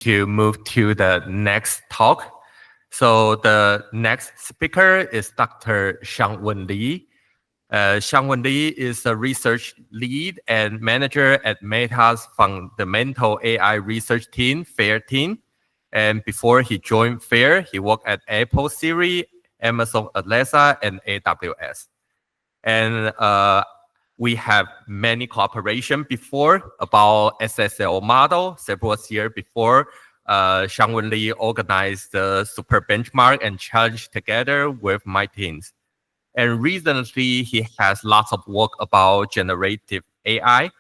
to move to the next talk. So the next speaker is Dr. Shang-Wen Li. Shang-Wen Li is a research lead and manager at Meta's fundamental AI research team, FAIR team. And before he joined FAIR, he worked at Apple Siri, Amazon Alexa, and AWS. And we have many cooperation before about SSL model. Several years before, Shang-Wen Li organized the super benchmark and challenge together with my teams. And recently, he has lots of work about generative AI.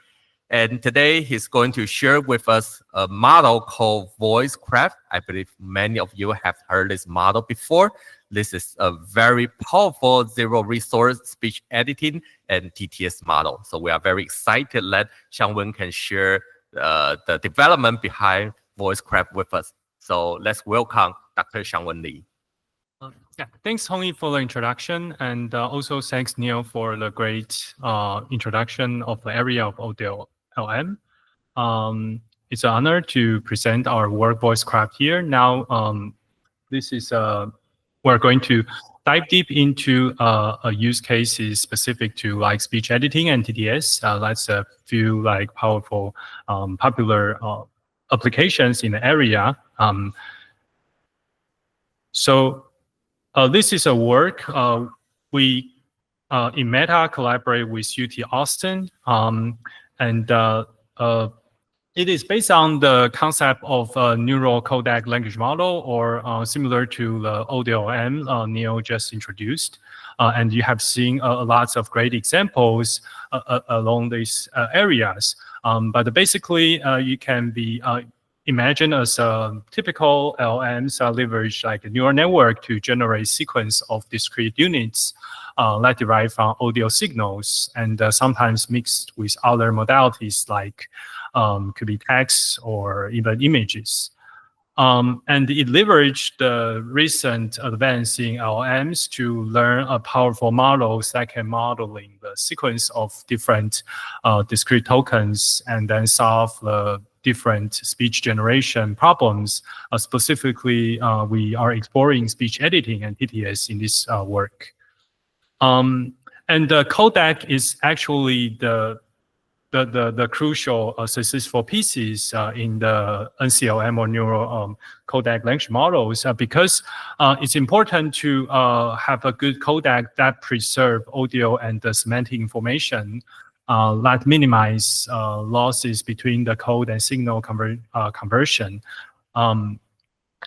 And today, he's going to share with us a model called VoiceCraft. I believe many of you have heard this model before. This is a very powerful zero-resource speech editing and TTS model. So we are very excited that Shang-Wen can share the development behind VoiceCraft with us. So let's welcome Dr. Shang-Wen Li. Yeah, thanks, Tony, for the introduction. And also thanks, Neil, for the great introduction of the area of audio LM. It's an honor to present our work VoiceCraft here. Now, this is we're going to dive deep into a use cases specific to like speech editing and TTS. That's a few like powerful, popular applications in the area. This is a work we in Meta collaborate with UT Austin, and it is based on the concept of a neural codec language model, or similar to the ODLM Neil just introduced. And you have seen lots of great examples along these areas. But basically, you can be imagine as a typical LMs leverage like a neural network to generate sequence of discrete units that derive from audio signals, and sometimes mixed with other modalities like could be text or even images. And it leveraged the recent advance in LMs to learn powerful models that can modeling the sequence of different discrete tokens and then solve the different speech generation problems. Specifically, we are exploring speech editing and TTS in this work. And the codec is actually the crucial successful pieces in the NCLM or neural codec language models, because it's important to have a good codec that preserve audio and the semantic information that minimize losses between the code and signal conversion.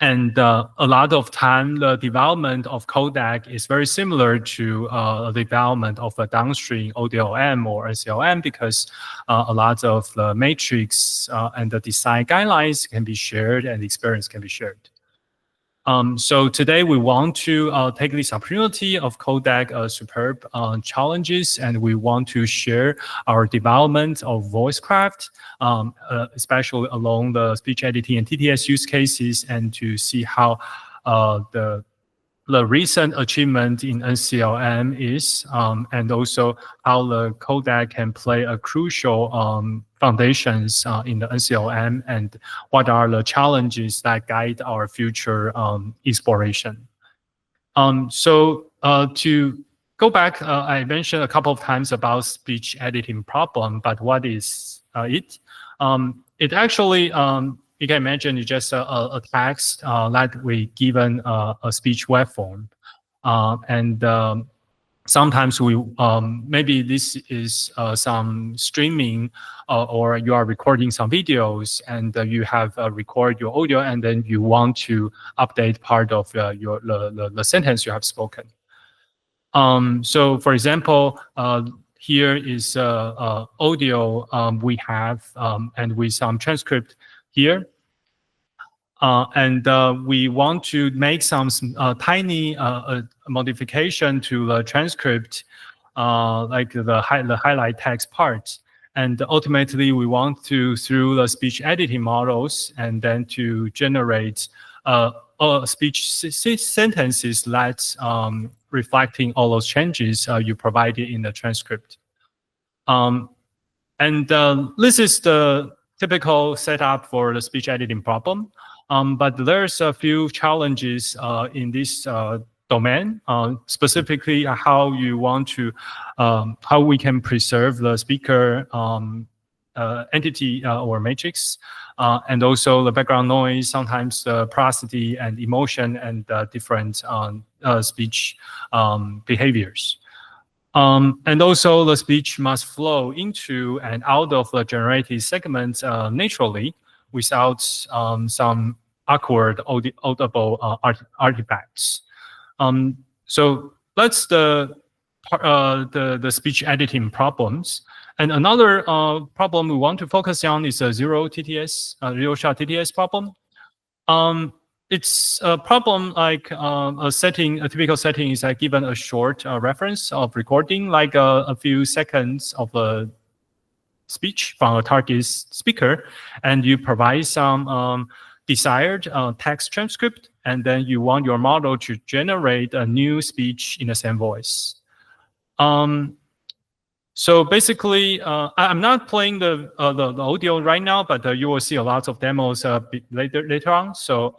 And a lot of time, the development of codec is very similar to the development of a downstream ODLM or NCLM, because a lot of the matrix and the design guidelines can be shared and experience can be shared. So today we want to take this opportunity of codec superb challenges, and we want to share our development of VoiceCraft, especially along the speech editing and TTS use cases, and to see how the recent achievement in NCLM is, and also how the codec can play a crucial foundations in the NCLM, and what are the challenges that guide our future exploration. So to go back, I mentioned a couple of times about speech editing problem, but what is it? It actually, you can imagine it's just a text that we given a speech waveform, and sometimes we maybe this is some streaming, or you are recording some videos, and you have record your audio, and then you want to update part of the sentence you have spoken. So for example, here is audio we have, and with some transcript here. And we want to make some tiny modification to the transcript, like the highlight text part. And ultimately, we want to, through the speech editing models, and then to generate speech sentences that reflecting all those changes you provided in the transcript. And this is the typical setup for the speech editing problem. But there's a few challenges in this domain, specifically how you want to, how we can preserve the speaker entity or matrix, and also the background noise, sometimes the prosody and emotion and different speech behaviors. And also the speech must flow into and out of the generated segments naturally without some awkward audible artifacts. So that's the speech editing problems. And another problem we want to focus on is a zero shot TTS problem. It's a problem like a typical setting is like given a short reference of recording, like a few seconds of a speech from a target speaker, and you provide some desired text transcript, and then you want your model to generate a new speech in the same voice. So basically, I'm not playing the audio right now, but you will see a lot of demos later on. So,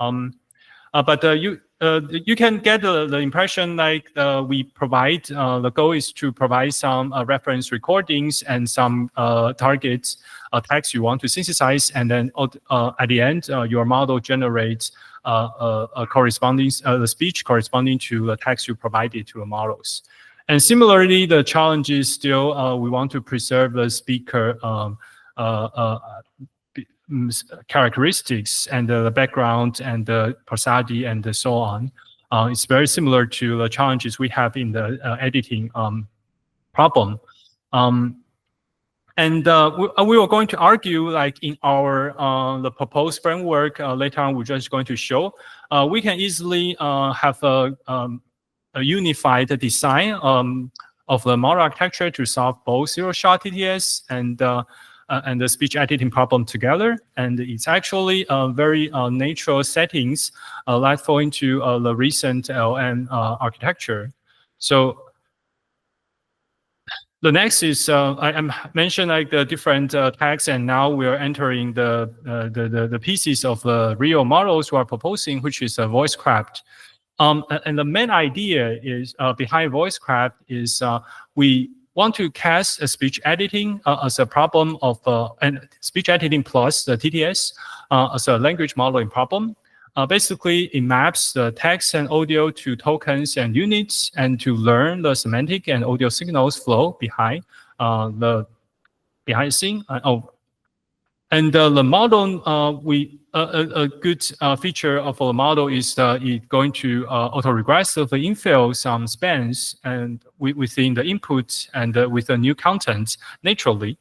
but you can get the impression like we provide. The goal is to provide some reference recordings and some target text you want to synthesize, and then at the end, your model generates a corresponding the speech corresponding to the text you provided to the models. And similarly, the challenge is still we want to preserve the speaker characteristics and the background and the prosody and so on. It's very similar to the challenges we have in the editing problem. And we were going to argue, like in our the proposed framework later on, we're just going to show we can easily have a unified design of the model architecture to solve both zero-shot TTS and the speech editing problem together. And it's actually very natural settings that fall into the recent LM architecture. So the next is I mentioned like the different tags, and now we are entering the pieces of the real models we are proposing, which is VoiceCraft. And the main idea is behind VoiceCraft is we want to cast a speech editing as a problem of and speech editing plus the TTS as a language modeling problem. Basically, it maps the text and audio to tokens and units, and to learn the semantic and audio signals flow behind the scene. And the model, a good feature of our model is it's going to auto-regressively infill some spans and within the input and with the new content naturally.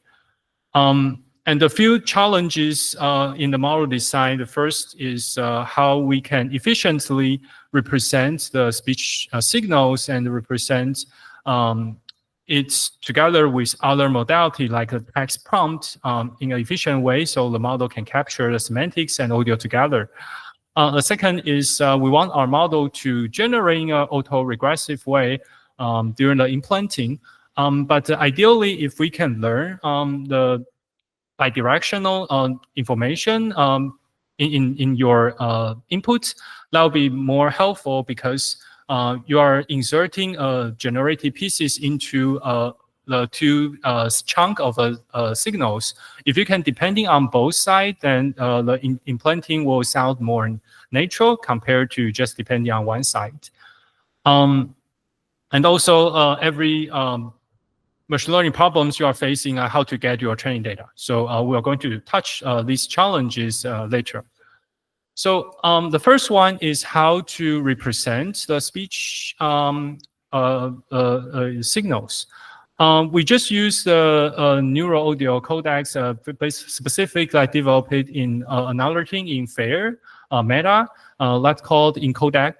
And a few challenges in the model design. The first is how we can efficiently represent the speech signals and represent it together with other modality like a text prompt in an efficient way, so the model can capture the semantics and audio together. The second is we want our model to generate in an auto-regressive way during the implanting. But ideally, if we can learn the bidirectional information in your input, that will be more helpful because you are inserting generated pieces into the two chunk of signals. If you can, depending on both sides, then the implanting will sound more natural compared to just depending on one side. And also, every machine learning problems you are facing are how to get your training data. So we are going to touch these challenges later. So the first one is how to represent the speech signals. We just use the neural audio codecs specifically developed in another thing in FAIR, Meta, that's called encodec.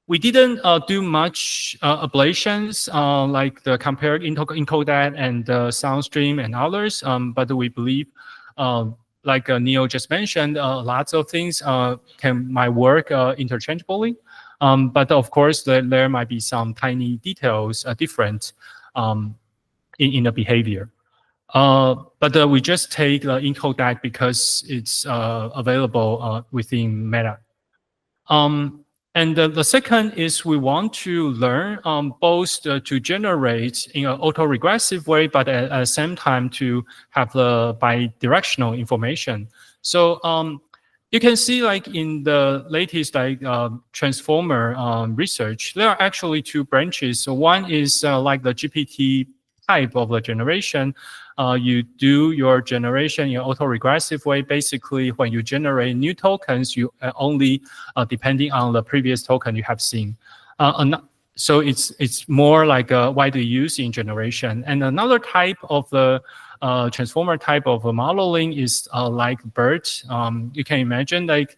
We didn't do much ablations like the compared encodec and SoundStream and others, but we believe like Neil just mentioned, lots of things might work interchangeably. But of course, there might be some tiny details different in the behavior. But we just take the encodec because it's available within Meta. And the second is we want to learn both to generate in an autoregressive way, but at the same time to have the bidirectional information. So you can see like in the latest transformer research, there are actually two branches. So one is like the GPT type of the generation. You do your generation in an autoregressive way. Basically, when you generate new tokens, you only depending on the previous token you have seen. So it's more like widely used in generation. And another type of the transformer type of modeling is like BERT. You can imagine like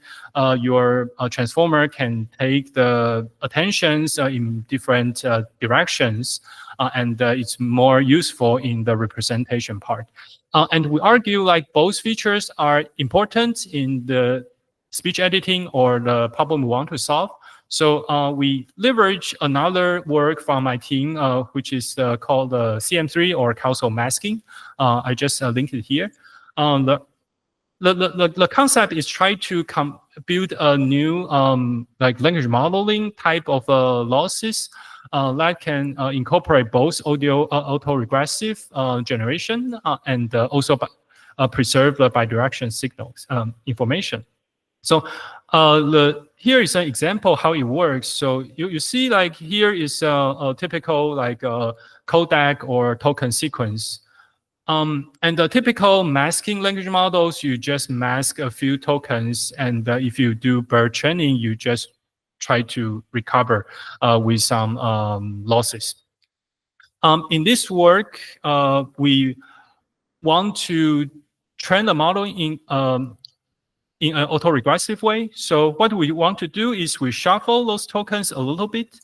your transformer can take the attentions in different directions, and it's more useful in the representation part. And we argue like both features are important in the speech editing or the problem we want to solve. So we leverage another work from my team, which is called CM3 or causal masking. I just linked it here. The concept is try to build a new like language modeling type of losses that can incorporate both audio autoregressive generation and also preserve the bidirectional signals information. So here is an example how it works. So you see like here is a typical like codec or token sequence. And the typical masking language models, you just mask a few tokens. And if you do BERT training, you just try to recover with some losses. In this work, we want to train the model in an autoregressive way. So what we want to do is we shuffle those tokens a little bit.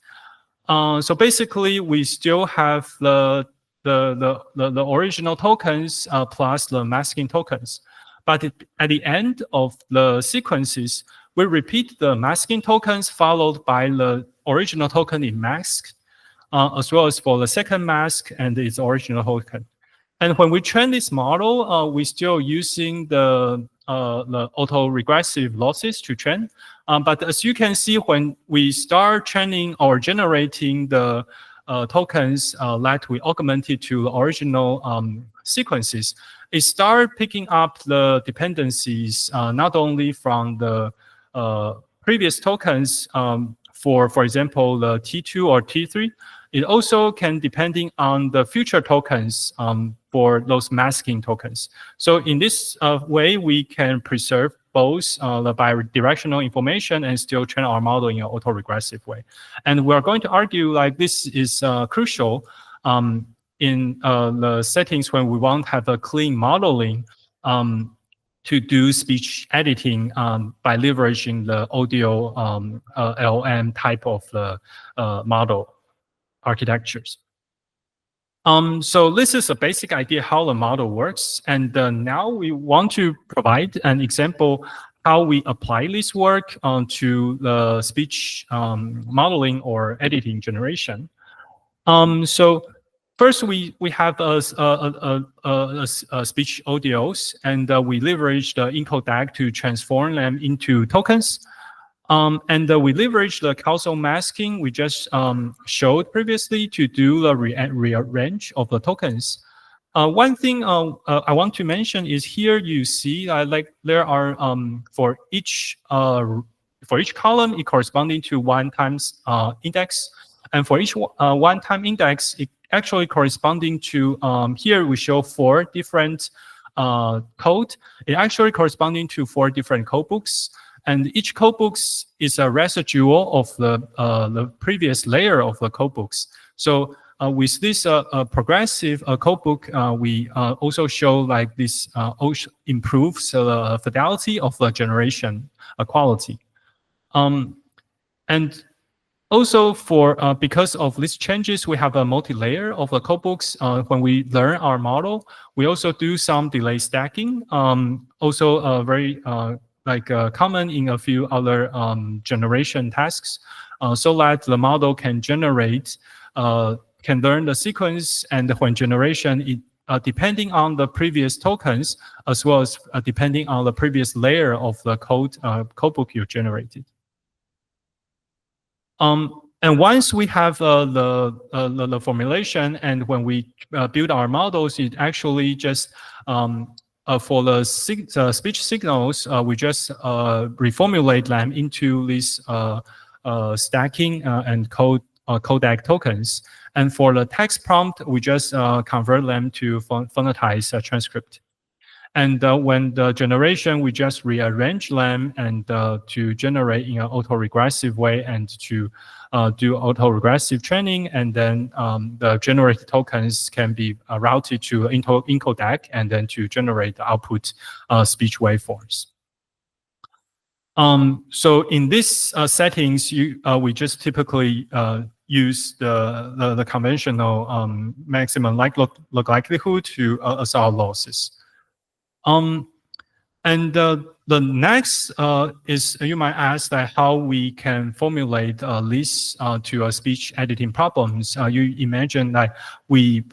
So basically, we still have the original tokens plus the masking tokens. But at the end of the sequences, we repeat the masking tokens followed by the original token in mask, as well as for the second mask and its original token. And when we train this model, we're still using the autoregressive losses to train. But as you can see, when we start training or generating the tokens that we augmented to the original sequences, it start picking up the dependencies not only from the previous tokens for example, the T2 or T3, it also can depending on the future tokens for those masking tokens. So in this way, we can preserve both the bidirectional information and still train our model in an autoregressive way. And we're going to argue like this is crucial in the settings when we want to have a clean modeling to do speech editing by leveraging the audio LM type of the model architectures. So this is a basic idea how the model works. And now we want to provide an example how we apply this work to the speech modeling or editing generation. So first, we have a speech audios, and we leverage the encodec to transform them into tokens. And we leverage the causal masking we just showed previously to do the rearrange of the tokens. One thing I want to mention is here you see like there are for each column it corresponding to one times index, and for each one time index it actually corresponding to here we show 4 different code. It actually corresponding to 4 different code books. And each codebooks is a residual of the previous layer of the codebooks. So with this progressive codebook, we also show like this improves the fidelity of the generation quality. And also for because of these changes, we have a multi-layer of the codebooks. When we learn our model, we also do some delay stacking. Also very common in a few other generation tasks, so that the model can generate, can learn the sequence, and when generation, it depending on the previous tokens, as well as depending on the previous layer of the codebook you generated. And once we have the formulation, and when we build our models, it actually just for the speech signals, we just reformulate them into these stacking and codec tokens. And for the text prompt, we just convert them to phonetize transcript. And when the generation, we just rearrange them and to generate in an autoregressive way and to do autoregressive training. And then the generated tokens can be routed to encodec and then to generate the output speech waveforms. So in these settings, we just typically use the conventional maximum log likelihood to as our losses. And the next is, you might ask that how we can formulate this to speech editing problems. You imagine that we,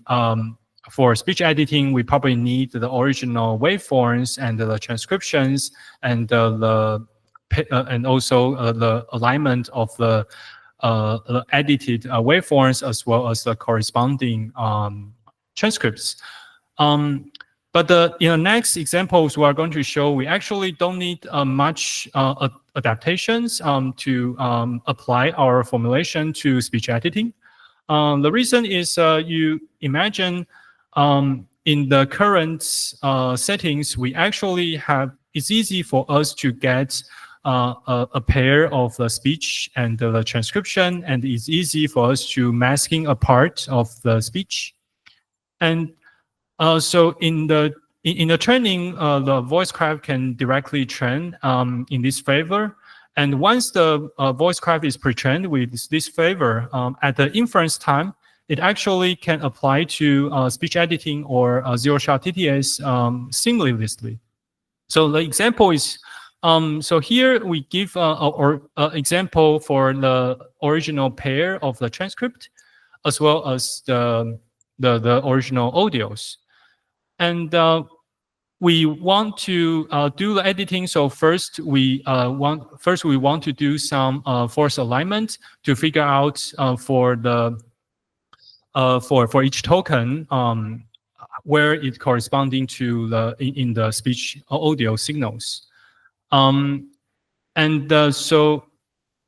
for speech editing, we probably need the original waveforms and the transcriptions and and also the alignment of the edited waveforms as well as the corresponding transcripts. But in the next examples we are going to show, we actually don't need much adaptations to apply our formulation to speech editing. The reason is you imagine in the current settings, we actually have, it's easy for us to get a pair of the speech and the transcription, and it's easy for us to masking a part of the speech. And so in the training, the VoiceCraft can directly train in this flavor. And once the VoiceCraft is pre-trained with this flavor, at the inference time, it actually can apply to speech editing or zero-shot TTS seamlessly. So the example is, so here we give an example for the original pair of the transcript, as well as the original audios. And we want to do the editing. So first we want to do some force alignment to figure out for the for each token where it's corresponding to the in the speech audio signals. So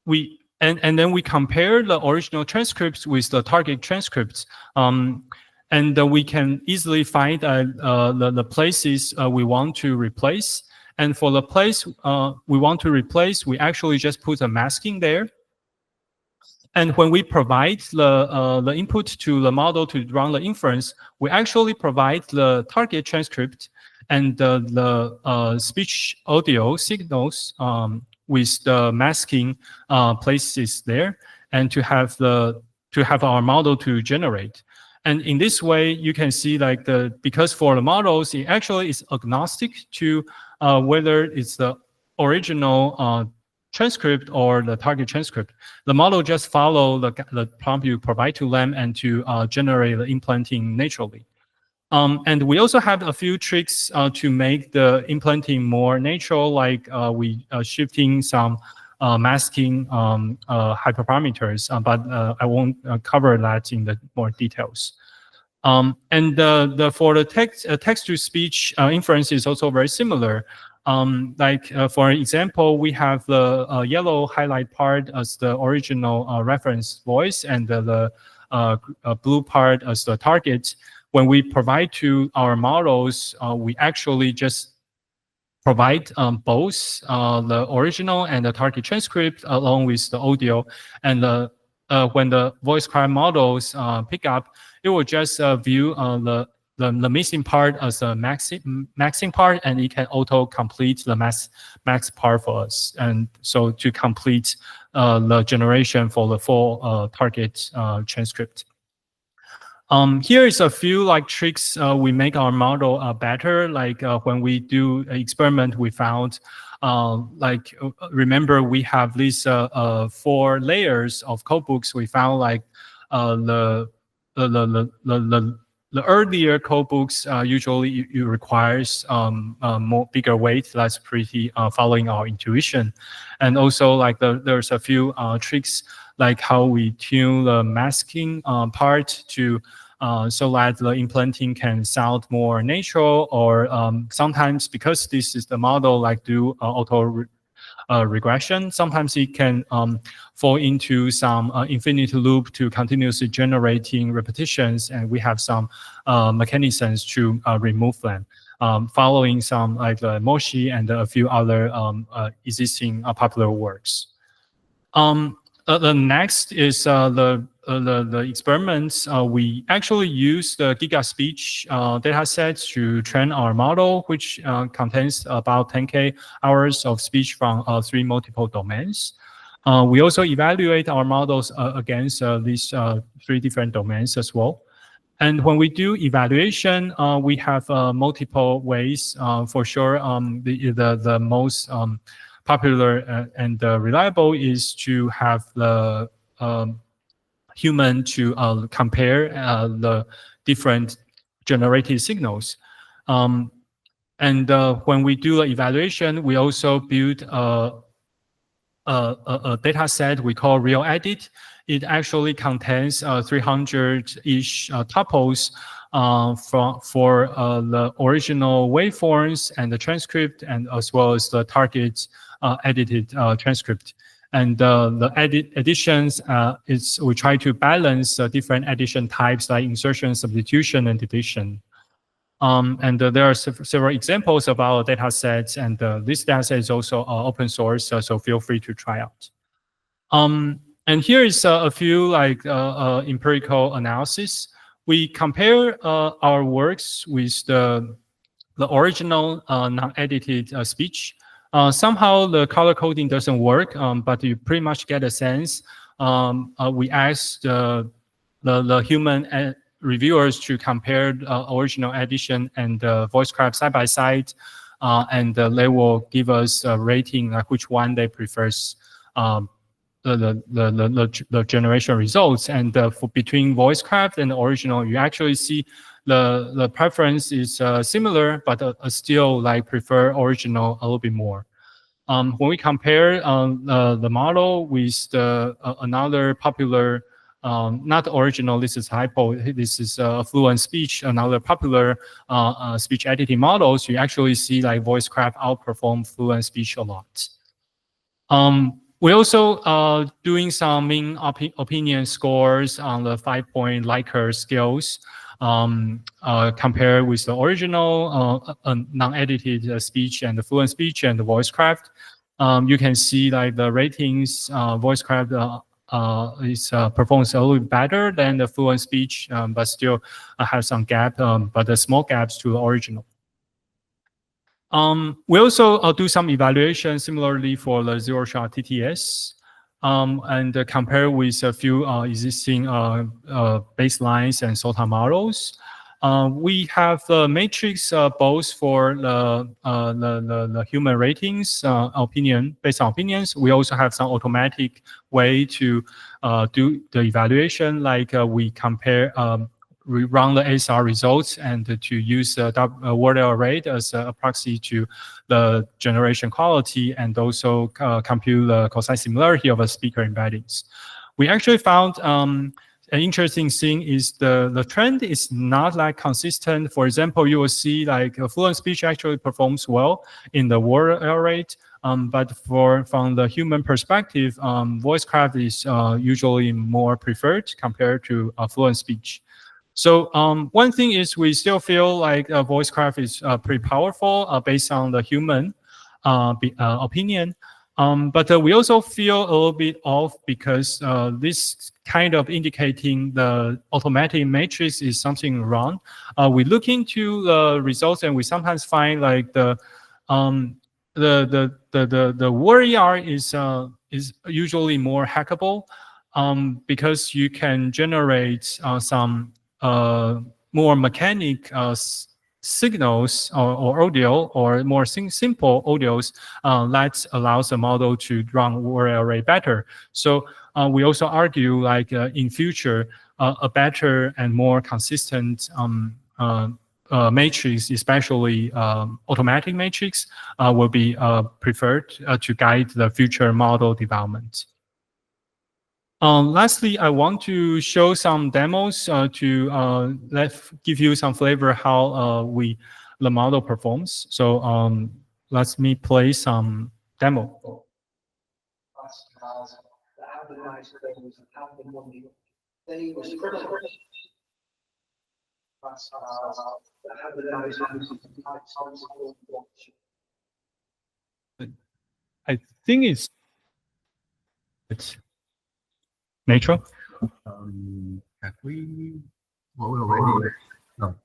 we and then we compare the original transcripts with the target transcripts. And we can easily find the places we want to replace. And for the place we want to replace, we actually just put a masking there. And when we provide the input to the model to run the inference, we actually provide the target transcript and the speech audio signals with the masking places there, and to have our model to generate. And in this way, you can see like because for the models, it actually is agnostic to whether it's the original transcript or the target transcript. The model just follow the prompt you provide to them and to generate the implanting naturally. And we also have a few tricks to make the implanting more natural, like we shifting some masking hyperparameters, but I won't cover that in the more details. And for the text-to-speech inference is also very similar. For example, we have the yellow highlight part as the original reference voice and the blue part as the target. When we provide to our models, we actually just provide both the original and the target transcript along with the audio. And when the VoiceCraft models pick up, it will just view the missing part as a maxing part, and it can auto complete the max part for us. And so to complete the generation for the full target transcript. Here is a few like tricks we make our model better. Like when we do an experiment, we found remember we have these 4 layers of codebooks. We found like the the earlier code books usually it requires more bigger weight. That's pretty following our intuition, and also like there's a few tricks like how we tune the masking part to so that the implanting can sound more natural, or sometimes because this is the model like do auto regression, sometimes it can fall into some infinite loop to continuously generating repetitions, and we have some mechanisms to remove them, following some like Moshi and a few other existing popular works. The next is the experiments. We actually use the GigaSpeech dataset to train our model, which contains about 10K hours of speech from 3 multiple domains. We also evaluate our models against these 3 different domains as well. And when we do evaluation, we have multiple ways. For sure, the most popular and reliable is to have the human to compare the different generated signals. And when we do the evaluation, we also build a data set we call RealEdit. It actually contains 300-ish tuples for the original waveforms and the transcript, and as well as the target edited transcript. And the additions we try to balance different addition types like insertion, substitution, and deletion. And there are several examples of our data sets, and this data set is also open source, so feel free to try out. And here is a few like empirical analysis. We compare our works with the original non-edited speech. Somehow the color coding doesn't work, but you pretty much get a sense. We asked the human reviewers to compare original edition and VoiceCraft side by side, and they will give us a rating like which one they prefers. The generation results, and for between VoiceCraft and the original, you actually see the preference is similar, but still like prefer original a little bit more. When we compare the model with another popular, not original, this is Hypo, this is Fluent Speech, another popular speech editing models, you actually see like VoiceCraft outperform Fluent Speech a lot. We also doing some mean opinion scores on the 5-point Likert scales, compared with the original non-edited speech and the Fluent Speech and the VoiceCraft. You can see like the ratings, VoiceCraft performs a little bit better than the Fluent Speech, but still has some gap, but the small gaps to the original. We also do some evaluation similarly for the zero-shot TTS, and compare with a few existing baselines and SOTA models. We have the matrix both for the human ratings, based on opinions. We also have some automatic way to do the evaluation, like we compare we run the ASR results and to use the word error rate as a proxy to the generation quality, and also compute the cosine similarity of a speaker embeddings. We actually found an interesting thing is the trend is not like consistent. For example, you will see like Fluent Speech actually performs well in the word error rate, but from the human perspective, VoiceCraft is usually more preferred compared to Fluent Speech. So one thing is we still feel like VoiceCraft is pretty powerful based on the human opinion. But we also feel a little bit off because this kind of indicating the automatic matrix is something wrong. We look into the results and we sometimes find like the word ER is usually more hackable because you can generate some more mechanic signals or audio, or more simple audios that allows the model to run word array better. So we also argue like in future, a better and more consistent matrix, especially automatic matrix, will be preferred to guide the future model development. Lastly, I want to show some demos to give you some flavor how the model performs. So let me play some demo. I think it's natural. Have we? Well, we already. No.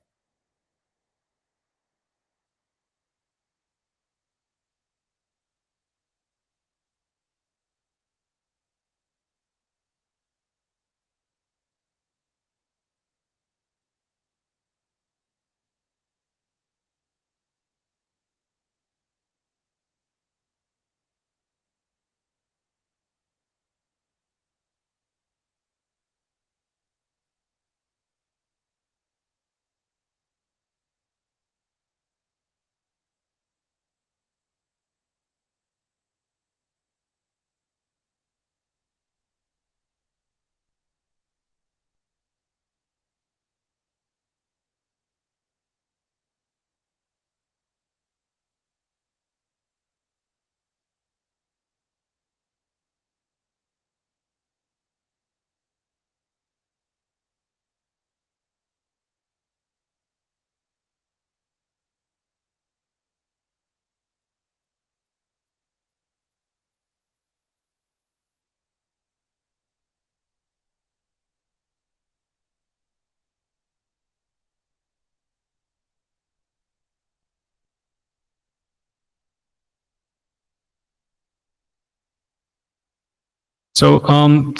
So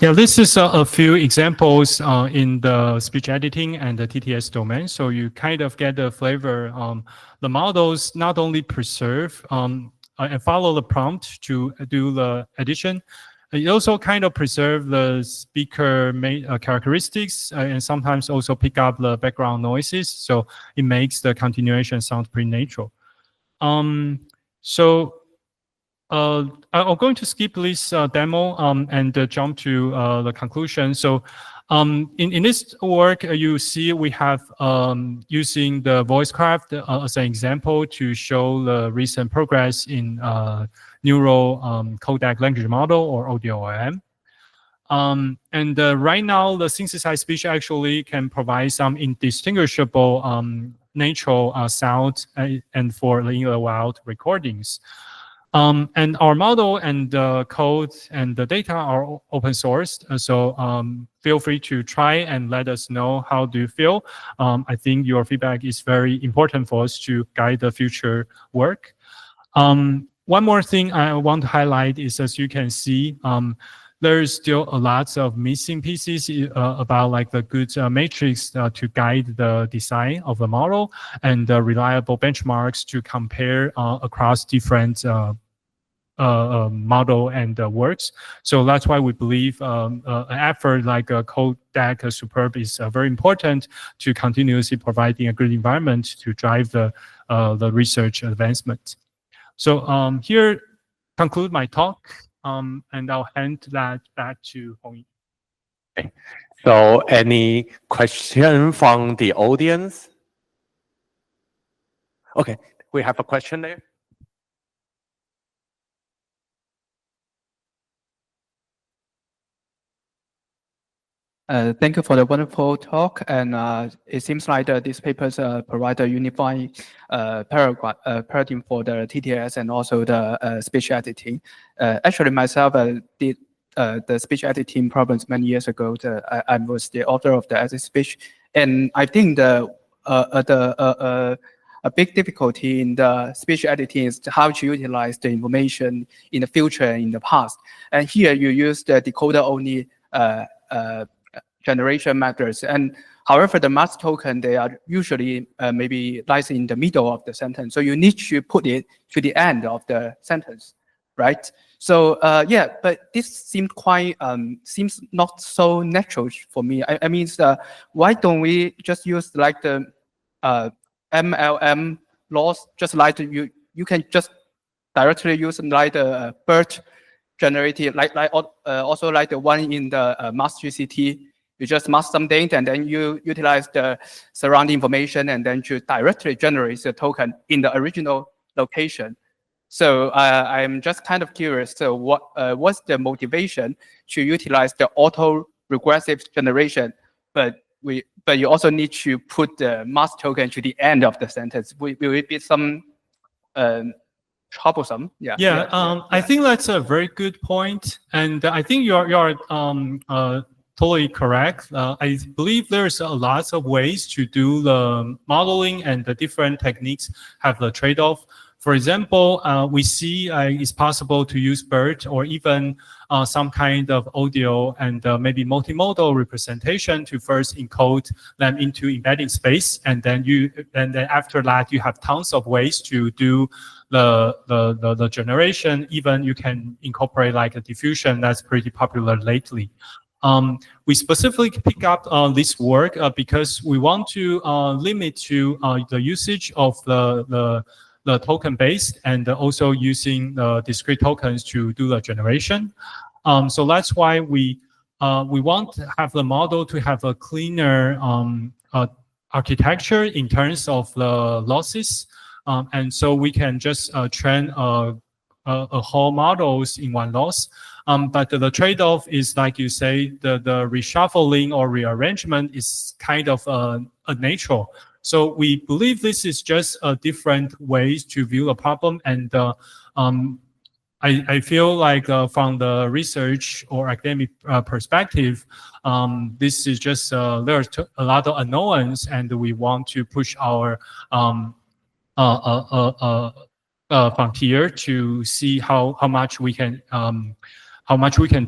yeah, this is a few examples in the speech editing and the TTS domain. So you kind of get the flavor. The models not only preserve and follow the prompt to do the addition, it also kind of preserve the speaker characteristics and sometimes also pick up the background noises. So it makes the continuation sound pretty natural. I'm going to skip this demo and jump to the conclusion. So in this work, you see we have using the VoiceCraft as an example to show the recent progress in neural codec language model or ODOM. Right now, the synthesized speech actually can provide some indistinguishable natural sound and for the in the wild recordings. And our model and the code and the data are open sourced. So feel free to try and let us know how do you feel. I think your feedback is very important for us to guide the future work. One more thing I want to highlight is, as you can see, there is still a lot of missing pieces about like the good matrix to guide the design of the model and reliable benchmarks to compare across different model and works. So that's why we believe an effort like Codec Superb is very important to continuously providing a good environment to drive the research advancement. So here conclude my talk, and I'll hand that back to Hongyi. Okay. So any question from the audience? Okay, we have a question there. Thank you for the wonderful talk, and it seems like these papers provide a unifying paradigm for the TTS and also the speech editing. Actually, myself did the speech editing problems many years ago. I was the author of the edit speech, and I think a big difficulty in the speech editing is how to utilize the information in the future and in the past. And here you use the decoder only generation methods. And however, the mask token, they are usually maybe lies in the middle of the sentence. So you need to put it to the end of the sentence, right? So yeah, but this seemed quite seems not so natural for me. I mean, why don't we just use like the MLM laws, just like you can just directly use like the BERT generated, also like the one in the mask GCT. You just mask something and then you utilize the surrounding information and then to directly generate the token in the original location. So I'm just kind of curious. So what's the motivation to utilize the auto-regressive generation, but you also need to put the mask token to the end of the sentence? Will it be some troublesome? I think that's a very good point, and I think you're totally correct. I believe there's a lot of ways to do the modeling, and the different techniques have the trade-off. For example, we see it's possible to use BERT or even some kind of audio and maybe multimodal representation to first encode them into embedding space, and then after that you have tons of ways to do the generation. Even you can incorporate like a diffusion that's pretty popular lately. We specifically pick up this work because we want to limit to the usage of the token based and also using discrete tokens to do the generation. So that's why we want to have the model to have a cleaner architecture in terms of the losses. And so we can just train a whole models in one loss. But the trade-off is, like you say, the reshuffling or rearrangement is kind of unnatural. So we believe this is just a different ways to view the problem. And I feel like from the research or academic perspective, this is just, there's a lot of unknowns, and we want to push our frontier to see how much we can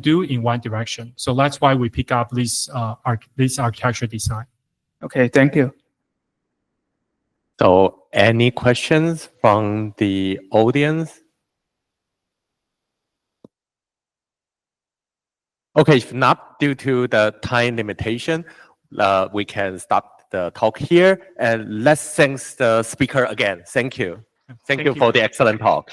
do in one direction. So that's why we pick up this architecture design. Okay, thank you. So any questions from the audience? Okay, if not, due to the time limitation, we can stop the talk here, and let's thank the speaker again. Thank you. Thank you for the excellent talk.